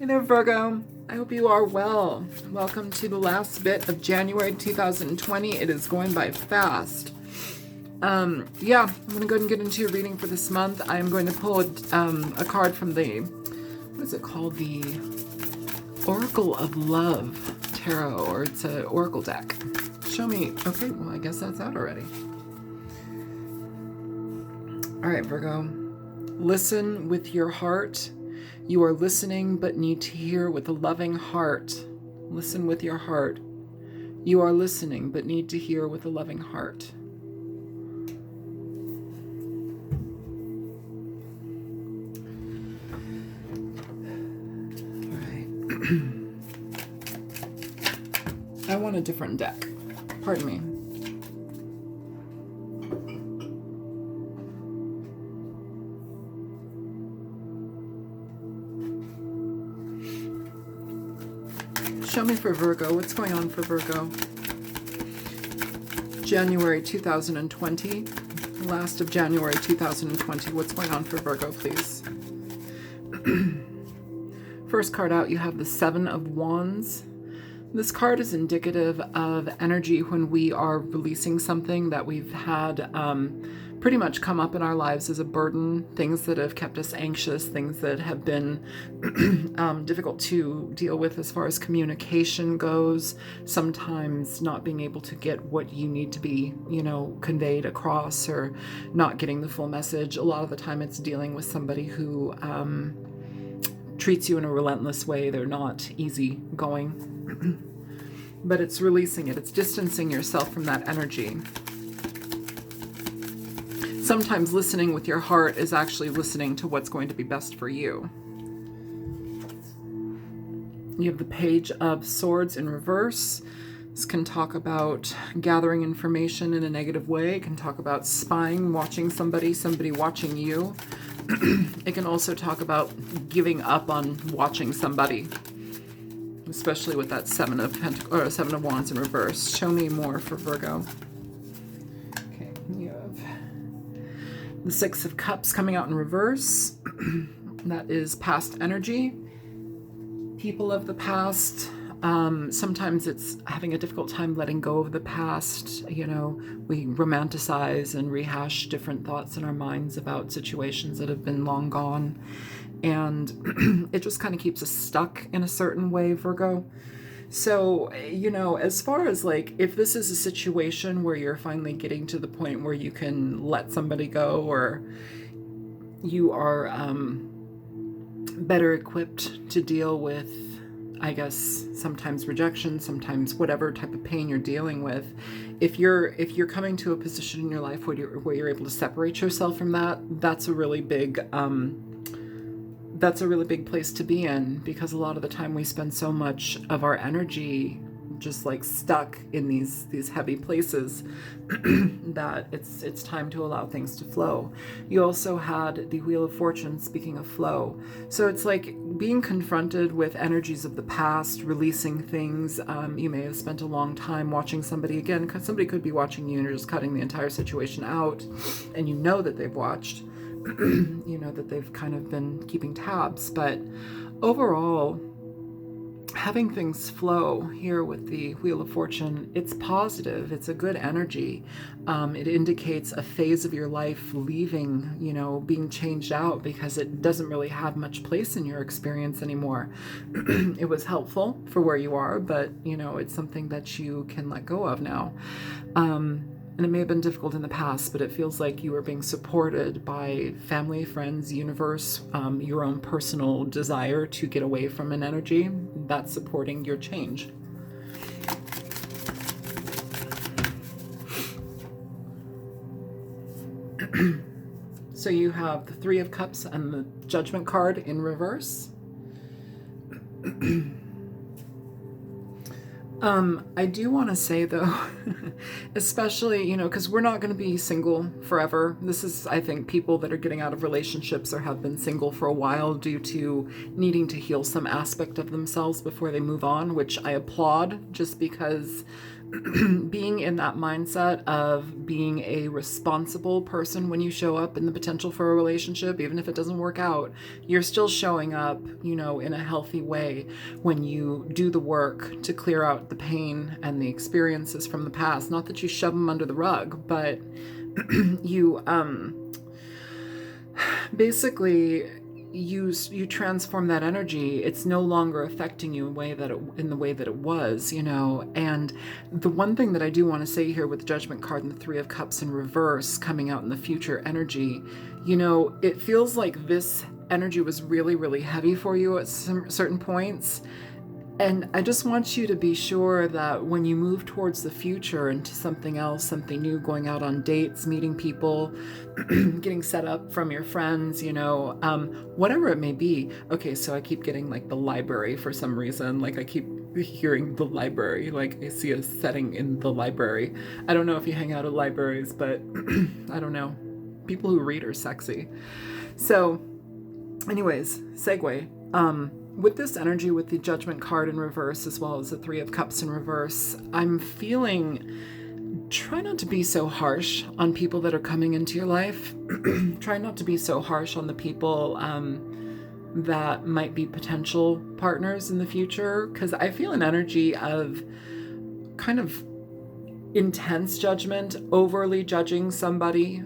Hey there, Virgo. I hope you are well. Welcome to the last bit of January 2020. It is going by fast. I'm going to go ahead and get into your reading for this month. I am going to pull a card from the, what is it called? The Oracle of Love Tarot, or it's an Oracle deck. Show me. Okay, well, I guess that's out already. All right, Virgo. Listen with your heart. You are listening, but need to hear with a loving heart. Listen with your heart. You are listening, but need to hear with a loving heart. All right. I want a different deck. Pardon me. Show me for Virgo. What's going on for Virgo? January 2020. Last of January 2020. What's going on for Virgo, please? First card out, you have the Seven of Wands. This card is indicative of energy when we are releasing something that we've had pretty much come up in our lives as a burden, things that have kept us anxious, things that have been difficult to deal with as far as communication goes, sometimes not being able to get what you need to be, conveyed across, or not getting the full message. A lot of the time it's dealing with somebody who treats you in a relentless way. They're not easy going. But it's releasing it. It's distancing yourself from that energy. Sometimes listening with your heart is actually listening to what's going to be best for you. You have the Page of Swords in reverse. This can talk about gathering information in a negative way. It can talk about spying, watching somebody watching you. It can also talk about giving up on watching somebody, especially with that Seven of Wands in reverse. Show me more for Virgo. Okay, you have the Six of Cups coming out in reverse. That is past energy. People of the past. Sometimes it's having a difficult time letting go of the past. We romanticize and rehash different thoughts in our minds about situations that have been long gone. And it just kind of keeps us stuck in a certain way, Virgo. So, as far as if this is a situation where you're finally getting to the point where you can let somebody go, or you are better equipped to deal with, I guess, sometimes rejection, sometimes whatever type of pain you're dealing with. If you're coming to a position in your life where you're able to separate yourself from that, that's a really big place to be in, because a lot of the time we spend so much of our energy just stuck in these heavy places that it's time to allow things to flow. You also had the Wheel of Fortune, speaking of flow. So it's being confronted with energies of the past, releasing things. You may have spent a long time watching somebody, again, because somebody could be watching you and you're just cutting the entire situation out, and that they've watched. That they've kind of been keeping tabs. But overall, having things flow here with the Wheel of Fortune, it's positive. It's a good energy. It indicates a phase of your life leaving, being changed out, because it doesn't really have much place in your experience anymore. It was helpful for where you are, but, it's something that you can let go of now. And it may have been difficult in the past, but it feels like you are being supported by family, friends, universe, your own personal desire to get away from an energy that's supporting your change. So you have the Three of Cups and the Judgment card in reverse. I do want to say, though, especially, because we're not going to be single forever. This is, I think, people that are getting out of relationships or have been single for a while due to needing to heal some aspect of themselves before they move on, which I applaud, just because being in that mindset of being a responsible person when you show up in the potential for a relationship, even if it doesn't work out, you're still showing up, you know, in a healthy way when you do the work to clear out the pain and the experiences from the past. Not that you shove them under the rug, but you basically you transform that energy. It's no longer affecting you in the way that it was, you know. And the one thing that I do want to say here with the Judgment card and the Three of Cups in reverse coming out in the future energy, you know, it feels like this energy was really, really heavy for you at some certain points. And I just want you to be sure that when you move towards the future into something else, something new, going out on dates, meeting people, getting set up from your friends, you know, whatever it may be. Okay, so I keep getting like the library for some reason. Like I keep hearing the library, like I see a setting in the library. I don't know if you hang out at libraries, but I don't know. People who read are sexy. So anyways, segue. With this energy, with the Judgment card in reverse, as well as the Three of Cups in reverse, I'm feeling, try not to be so harsh on people that are coming into your life. Try not to be so harsh on the people that might be potential partners in the future, because I feel an energy of kind of intense judgment, overly judging somebody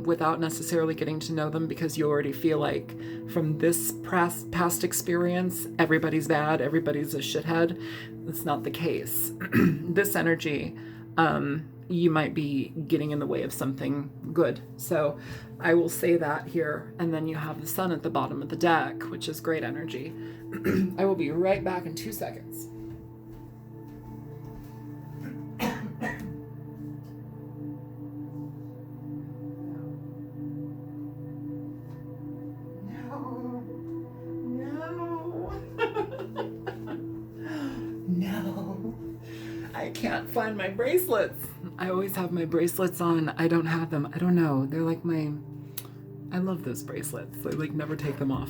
without necessarily getting to know them, because you already feel like from this past experience, everybody's bad, everybody's a shithead. That's not the case. This energy, you might be getting in the way of something good. So I will say that here. And then you have the Sun at the bottom of the deck, which is great energy. I will be right back in 2 seconds. I can't find my bracelets. I always have my bracelets on. I don't have them. I don't know. They're like I love those bracelets. I like never take them off.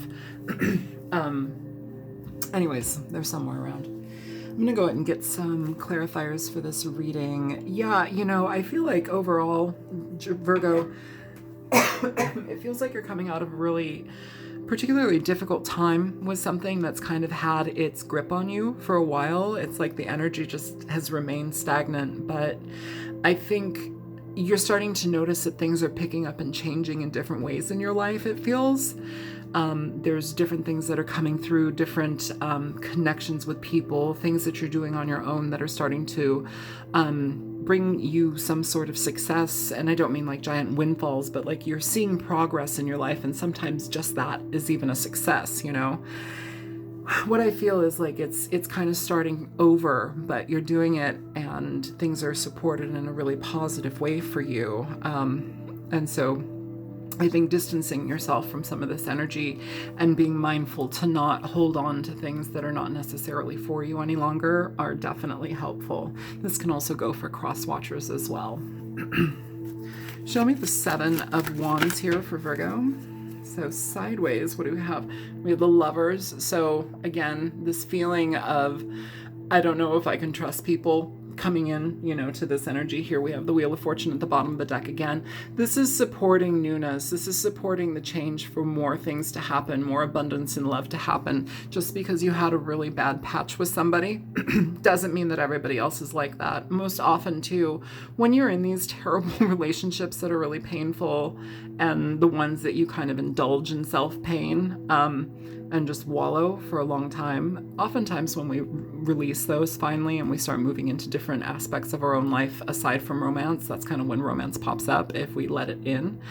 Anyways, they're somewhere around. I'm gonna go ahead and get some clarifiers for this reading. Yeah, you know, I feel like overall, Virgo, it feels like you're coming out of a really particularly difficult time with something that's kind of had its grip on you for a while. It's like the energy just has remained stagnant, but I think you're starting to notice that things are picking up and changing in different ways in your life, it feels. There's different things that are coming through, different connections with people, things that you're doing on your own that are starting to bring you some sort of success. And I don't mean like giant windfalls, but like you're seeing progress in your life, and sometimes just that is even a success, you know. What I feel is like it's kind of starting over, but you're doing it and things are supported in a really positive way for you. And so I think distancing yourself from some of this energy and being mindful to not hold on to things that are not necessarily for you any longer are definitely helpful. This can also go for cross watchers as well. Show me the Seven of Wands here for Virgo. So sideways, what do we have? We have the Lovers. So again, this feeling of, I don't know if I can trust people coming in, you know, to this energy. Here we have the Wheel of Fortune at the bottom of the deck again. This is supporting newness. This is supporting the change for more things to happen, more abundance and love to happen. Just because you had a really bad patch with somebody doesn't mean that everybody else is like that. Most often too, when you're in these terrible relationships that are really painful, and the ones that you kind of indulge in self-pain, and just wallow for a long time. Oftentimes when we release those finally and we start moving into different aspects of our own life aside from romance, that's kind of when romance pops up if we let it in.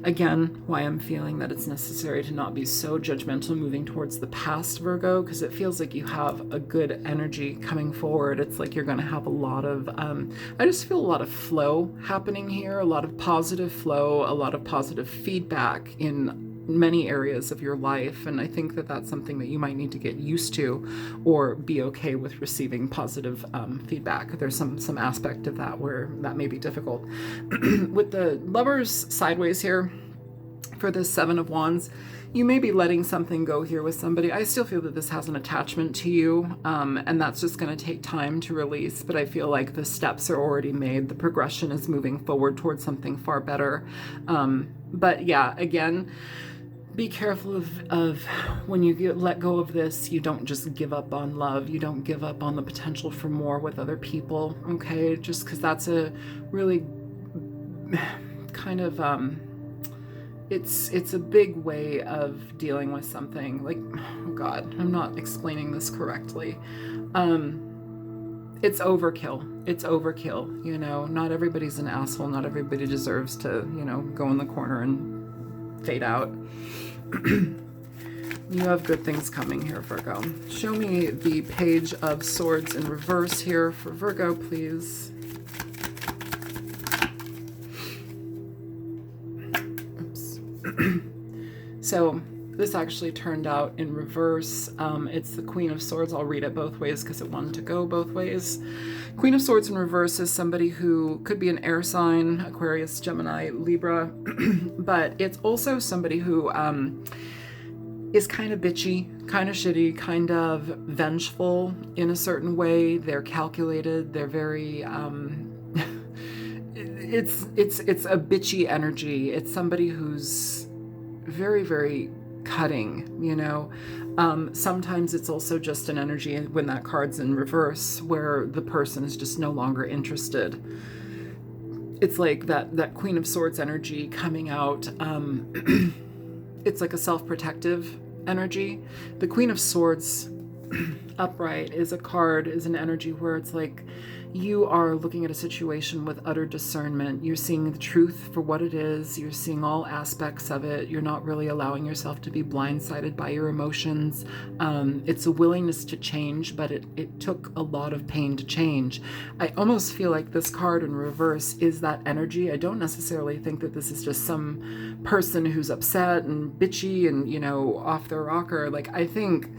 Again, why I'm feeling that it's necessary to not be so judgmental moving towards the past, Virgo, because it feels like you have a good energy coming forward. It's like you're going to have a lot of, I just feel a lot of flow happening here, a lot of positive flow, a lot of positive feedback in many areas of your life. And I think that that's something that you might need to get used to or be okay with receiving positive feedback. There's some aspect of that where that may be difficult. With the Lovers sideways here for the Seven of Wands, You may be letting something go here with somebody. I still feel that this has an attachment to you, and that's just going to take time to release, but I feel like the steps are already made. The progression is moving forward towards something far better. But yeah, again, be careful of when you let go of this, you don't just give up on love. You don't give up on the potential for more with other people, okay? Just because that's a really kind of, it's a big way of dealing with something. Like, oh God, I'm not explaining this correctly. It's overkill. It's overkill, you know? Not everybody's an asshole. Not everybody deserves to, you know, go in the corner and fade out. You have good things coming here, Virgo. Show me the Page of Swords in reverse here for Virgo, please. Oops. So this actually turned out in reverse. It's the Queen of Swords. I'll read it both ways because it wanted to go both ways. Queen of Swords in reverse is somebody who could be an air sign, Aquarius, Gemini, Libra, but it's also somebody who is kind of bitchy, kind of shitty, kind of vengeful in a certain way. They're calculated. They're very, it's a bitchy energy. It's somebody who's very, very cutting, you know. Sometimes it's also just an energy when that card's in reverse where the person is just no longer interested. It's like that Queen of Swords energy coming out. It's like a self-protective energy. The Queen of Swords upright is an energy where it's like you are looking at a situation with utter discernment. You're seeing the truth for what it is. You're seeing all aspects of it. You're not really allowing yourself to be blindsided by your emotions. It's a willingness to change, but it took a lot of pain to change. I almost feel like this card in reverse is that energy. I don't necessarily think that this is just some person who's upset and bitchy and, you know, off their rocker. Like, I think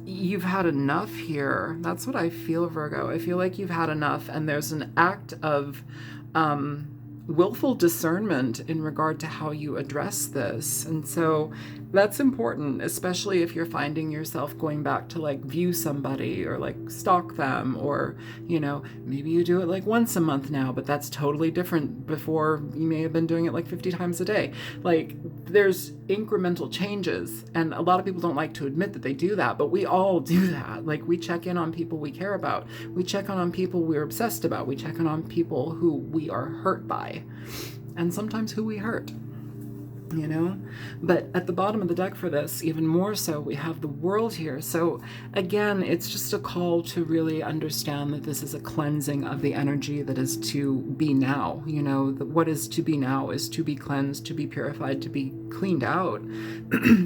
you've had enough here. That's what I feel, Virgo. I feel like you've had enough, and there's an act of willful discernment in regard to how you address this. And so that's important, especially if you're finding yourself going back to like view somebody or like stalk them, or, you know, maybe you do it like once a month now, but that's totally different. Before, you may have been doing it like 50 times a day. Like, there's incremental changes, and a lot of people don't like to admit that they do that, but we all do that. Like, we check in on people we care about. We check in on people we're obsessed about. We check in on people who we are hurt by, and sometimes who we hurt, you know. But at the bottom of the deck for this, even more so, we have the World here. So again, it's just a call to really understand that this is a cleansing of the energy that is to be now. You know, what is to be now is to be cleansed, to be purified, to be cleaned out,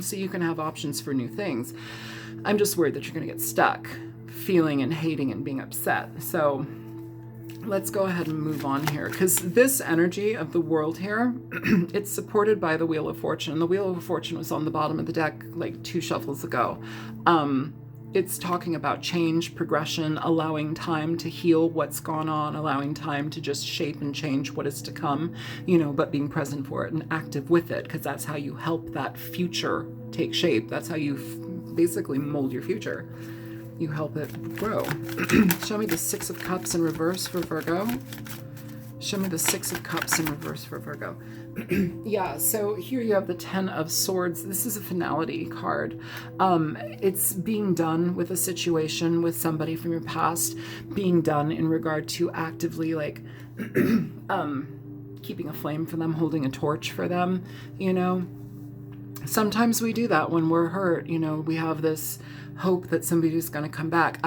so you can have options for new things. I'm just worried that you're going to get stuck feeling and hating and being upset. So let's go ahead and move on here, because this energy of the World here, it's supported by the Wheel of Fortune. The Wheel of Fortune was on the bottom of the deck like 2 shuffles ago. It's talking about change, progression, allowing time to heal what's gone on, allowing time to just shape and change what is to come, you know, but being present for it and active with it, because that's how you help that future take shape. That's how you basically mold your future. You help it grow. Show me the 6 of Cups in reverse for Virgo. Show me the 6 of Cups in reverse for Virgo. Yeah, so here you have the 10 of Swords. This is a finality card. It's being done with a situation with somebody from your past, being done in regard to actively, like, keeping a flame for them, holding a torch for them, you know. Sometimes we do that when we're hurt, you know. We have this hope that somebody's going to come back.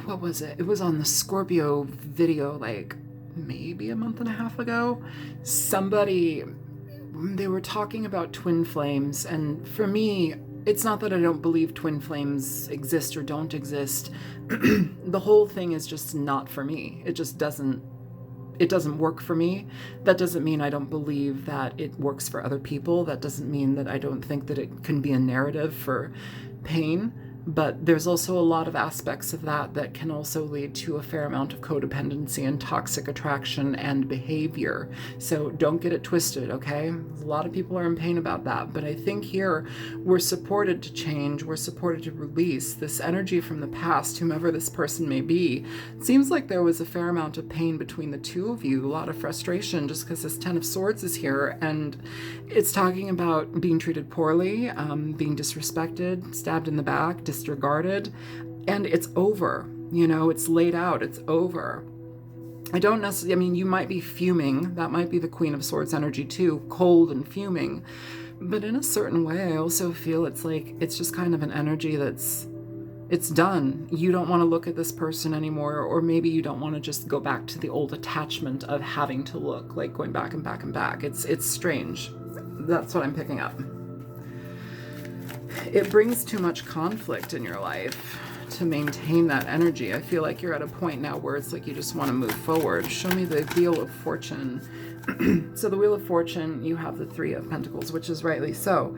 What was it? It was on the Scorpio video, like maybe a month and a half ago. They were talking about twin flames, and for me, it's not that I don't believe twin flames exist or don't exist. The whole thing is just not for me. It doesn't work for me. That doesn't mean I don't believe that it works for other people. That doesn't mean that I don't think that it can be a narrative for pain. But there's also a lot of aspects of that can also lead to a fair amount of codependency and toxic attraction and behavior. So don't get it twisted, okay? A lot of people are in pain about that. But I think here we're supported to change. We're supported to release this energy from the past, whomever this person may be. It seems like there was a fair amount of pain between the two of you, a lot of frustration, just because this Ten of Swords is here. And it's talking about being treated poorly, being disrespected, stabbed in the back, disregarded, and it's over. It's laid out, it's over. I don't necessarily, I mean, you might be fuming. That might be the Queen of Swords energy too, cold and fuming. But in a certain way, I also feel it's like, it's just kind of an energy it's done. You don't want to look at this person anymore, or maybe you don't want to just go back to the old attachment of having to look, like going back and back and back. It's strange. That's what I'm picking up. It brings too much conflict in your life to maintain that energy. I feel like you're at a point now where it's like you just want to move forward. Show me the Wheel of Fortune. So the Wheel of Fortune, you have the Three of Pentacles, which is rightly so.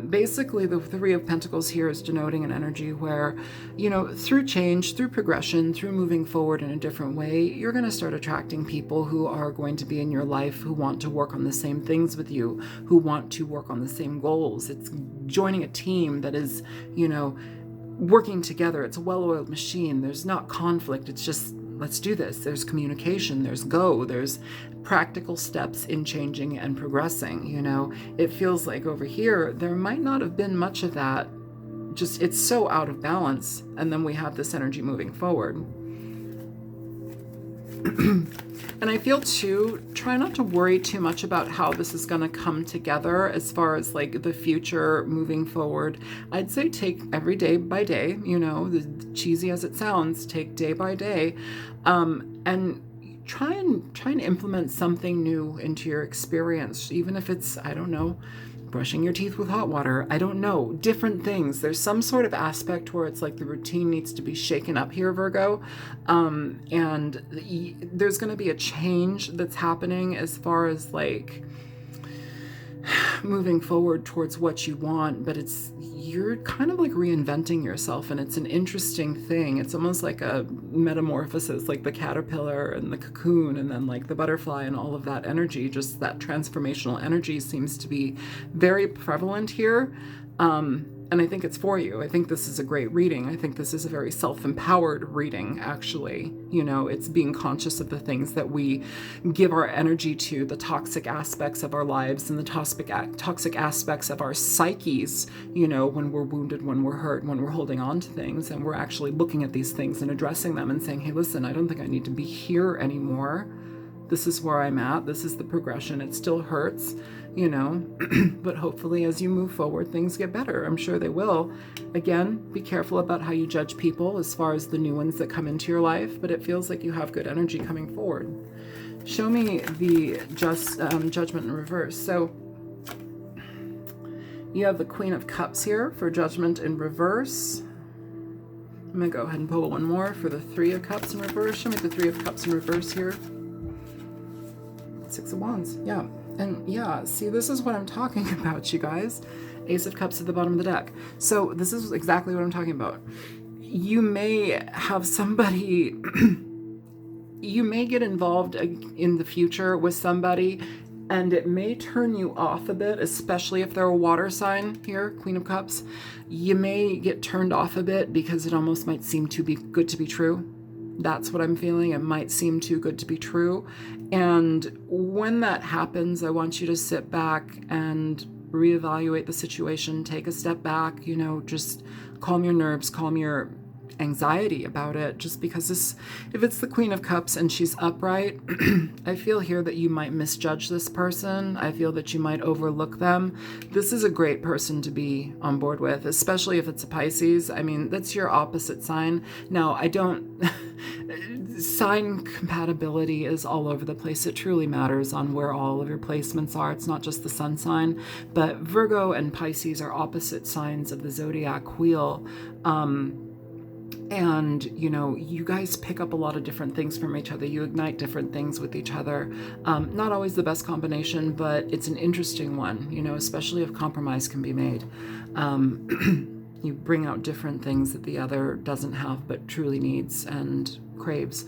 Basically, the Three of Pentacles here is denoting an energy where, through change, through progression, through moving forward in a different way, you're going to start attracting people who are going to be in your life, who want to work on the same things with you, who want to work on the same goals. It's joining a team that is, working together. It's a well-oiled machine. There's not conflict. It's just, let's do this. There's communication. There's there's practical steps in changing and progressing. It feels like over here, there might not have been much of that. Just, it's so out of balance. And then we have this energy moving forward. And I feel too, try not to worry too much about how this is going to come together as far as like the future moving forward. I'd say take every day by day, cheesy as it sounds, take day by day, and try and implement something new into your experience, even if it's, I don't know, brushing your teeth with hot water. I don't know, different things. There's some sort of aspect where it's like the routine needs to be shaken up here, Virgo. And there's going to be a change that's happening as far as like moving forward towards what you want, but you're kind of like reinventing yourself, and it's an interesting thing. It's almost like a metamorphosis, like the caterpillar and the cocoon and then like the butterfly, and all of that energy, just that transformational energy seems to be very prevalent here. And I think it's for you. I think this is a great reading. I think this is a very self-empowered reading, actually. It's being conscious of the things that we give our energy to, the toxic aspects of our lives and the toxic aspects of our psyches, when we're wounded, when we're hurt, when we're holding on to things, and we're actually looking at these things and addressing them and saying, hey, listen, I don't think I need to be here anymore. This is where I'm at. This is the progression. It still hurts, but hopefully as you move forward, things get better. I'm sure they will. Again, be careful about how you judge people as far as the new ones that come into your life, but it feels like you have good energy coming forward. Show me the Judgment in reverse. So you have the Queen of Cups here for Judgment in reverse. I'm going to go ahead and pull one more for the Three of Cups in reverse. Show me the Three of Cups in reverse here. Six of Wands, yeah. And yeah, see, this is what I'm talking about, you guys. Ace of Cups at the bottom of the deck. So this is exactly what I'm talking about. You may have somebody, you may get involved in the future with somebody, and it may turn you off a bit, especially if they're a water sign here, Queen of Cups. You may get turned off a bit because it almost might seem too good to be true. That's what I'm feeling. It might seem too good to be true. And when that happens, I want you to sit back and reevaluate the situation, take a step back, just calm your nerves, calm your anxiety about it, just because if it's the Queen of Cups and she's upright, I feel here that you might misjudge this person. I feel that you might overlook them. This is a great person to be on board with, especially if it's a Pisces. I mean, that's your opposite sign. Now, sign compatibility is all over the place. It truly matters on where all of your placements are. It's not just the sun sign, but Virgo and Pisces are opposite signs of the zodiac wheel. And, you guys pick up a lot of different things from each other. You ignite different things with each other. Not always the best combination, but it's an interesting one, especially if compromise can be made. You bring out different things that the other doesn't have but truly needs and craves.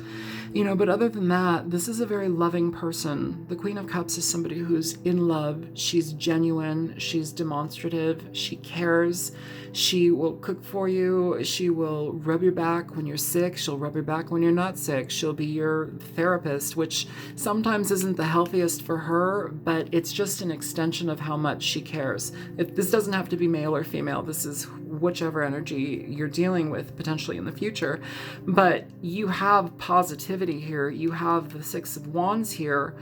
But other than that, this is a very loving person. The Queen of Cups is somebody who's in love. She's genuine. She's demonstrative. She cares. She will cook for you. She will rub your back when you're sick. She'll rub your back when you're not sick. She'll be your therapist, which sometimes isn't the healthiest for her, but it's just an extension of how much she cares. This doesn't have to be male or female. This is whichever energy you're dealing with potentially in the future. But you have positivity here. You have the Six of Wands here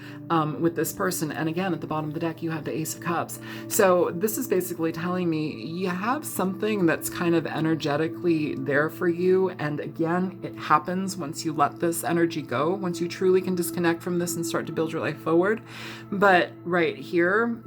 with this person. And again, at the bottom of the deck, you have the Ace of Cups. So this is basically telling me you have something that's kind of energetically there for you. And again, it happens once you let this energy go, once you truly can disconnect from this and start to build your life forward. But right here,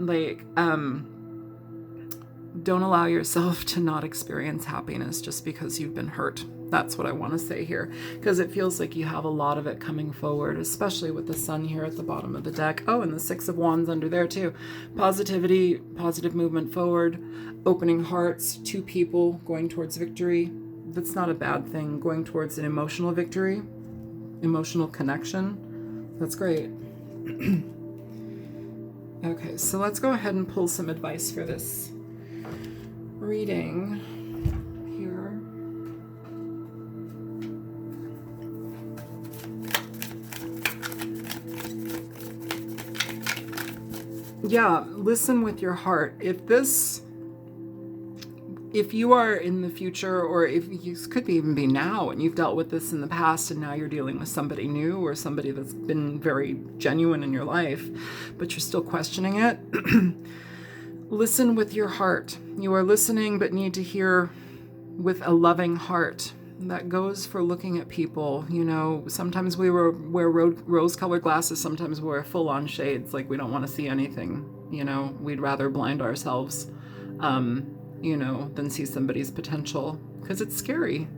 don't allow yourself to not experience happiness just because you've been hurt. That's what I want to say here, because it feels like you have a lot of it coming forward, especially with the Sun here at the bottom of the deck. Oh, and the Six of Wands under there too. Positivity, positive movement forward, opening hearts, two people going towards victory. That's not a bad thing. Going towards an emotional victory, emotional connection. That's great. Okay, so let's go ahead and pull some advice for this reading here. Yeah, listen with your heart. If you are in the future, or if you could even be now and you've dealt with this in the past and now you're dealing with somebody new or somebody that's been very genuine in your life, but you're still questioning it, listen with your heart. You are listening, but need to hear with a loving heart. That goes for looking at people. Sometimes we wear rose-colored glasses. Sometimes we wear full-on shades, like we don't want to see anything. We'd rather blind ourselves, than see somebody's potential, because it's scary.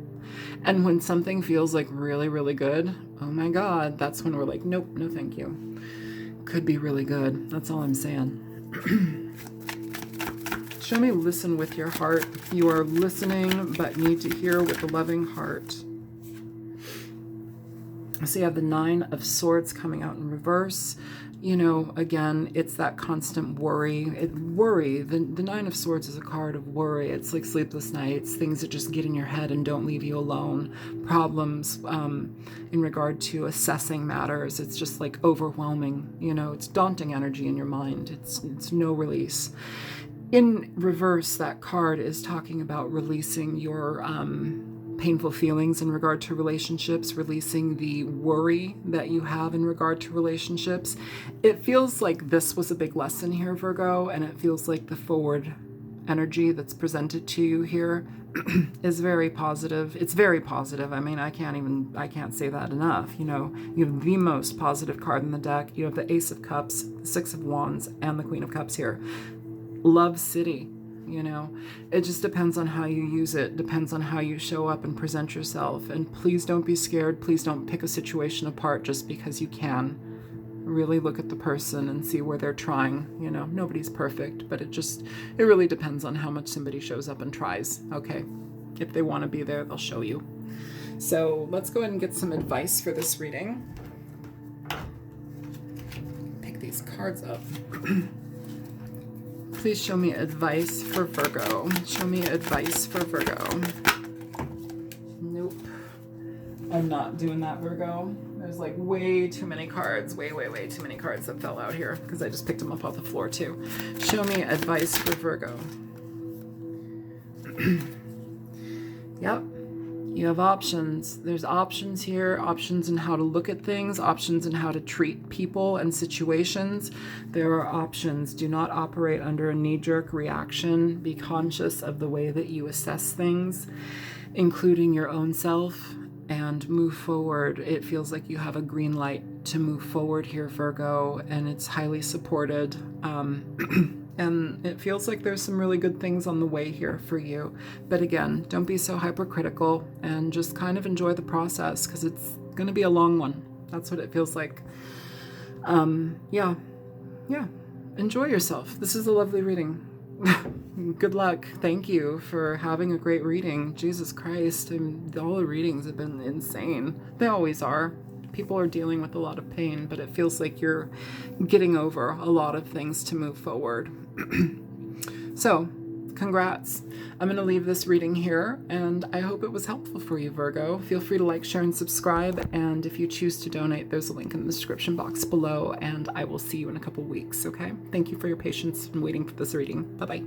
And when something feels like really, really good, oh my God, that's when we're like, nope, no thank you. Could be really good. That's all I'm saying. Show me listen with your heart. You are listening, but need to hear with a loving heart. So you have the Nine of Swords coming out in reverse. Again, it's that constant worry. The Nine of Swords is a card of worry. It's like sleepless nights, things that just get in your head and don't leave you alone. Problems in regard to assessing matters. It's just like overwhelming. It's daunting energy in your mind. It's no release. In reverse, that card is talking about releasing your painful feelings in regard to relationships, releasing the worry that you have in regard to relationships. It feels like this was a big lesson here, Virgo, and it feels like the forward energy that's presented to you here is very positive. It's very positive. I mean, I can't say that enough. You have the most positive card in the deck. You have the Ace of Cups, the Six of Wands, and the Queen of Cups here. Love city, it just depends on how you use it, depends on how you show up and present yourself. And please don't be scared. Please don't pick a situation apart just because you can. Really look at the person and see where they're trying. Nobody's perfect, but it really depends on how much somebody shows up and tries. Okay, if they want to be there, they'll show you. So let's go ahead and get some advice for this reading. Pick these cards up. Please show me advice for Virgo. Show me advice for Virgo. Nope. I'm not doing that, Virgo. There's like way too many cards. Way too many cards that fell out here because I just picked them up off the floor too. Show me advice for Virgo. Yep. You have options. There's options here, options in how to look at things, options in how to treat people and situations. There are options. Do not operate under a knee-jerk reaction. Be conscious of the way that you assess things, including your own self, and move forward. It feels like you have a green light to move forward here, Virgo, and it's highly supported. And it feels like there's some really good things on the way here for you. But again, don't be so hypercritical and just kind of enjoy the process, because it's going to be a long one. That's what it feels like. Yeah. Enjoy yourself. This is a lovely reading. Good luck. Thank you for having a great reading. Jesus Christ, all the readings have been insane. They always are. People are dealing with a lot of pain, but it feels like you're getting over a lot of things to move forward. So, congrats. I'm going to leave this reading here, and I hope it was helpful for you, Virgo. Feel free to like, share, and subscribe, and if you choose to donate, there's a link in the description box below, and I will see you in a couple weeks, okay? Thank you for your patience and waiting for this reading. Bye-bye.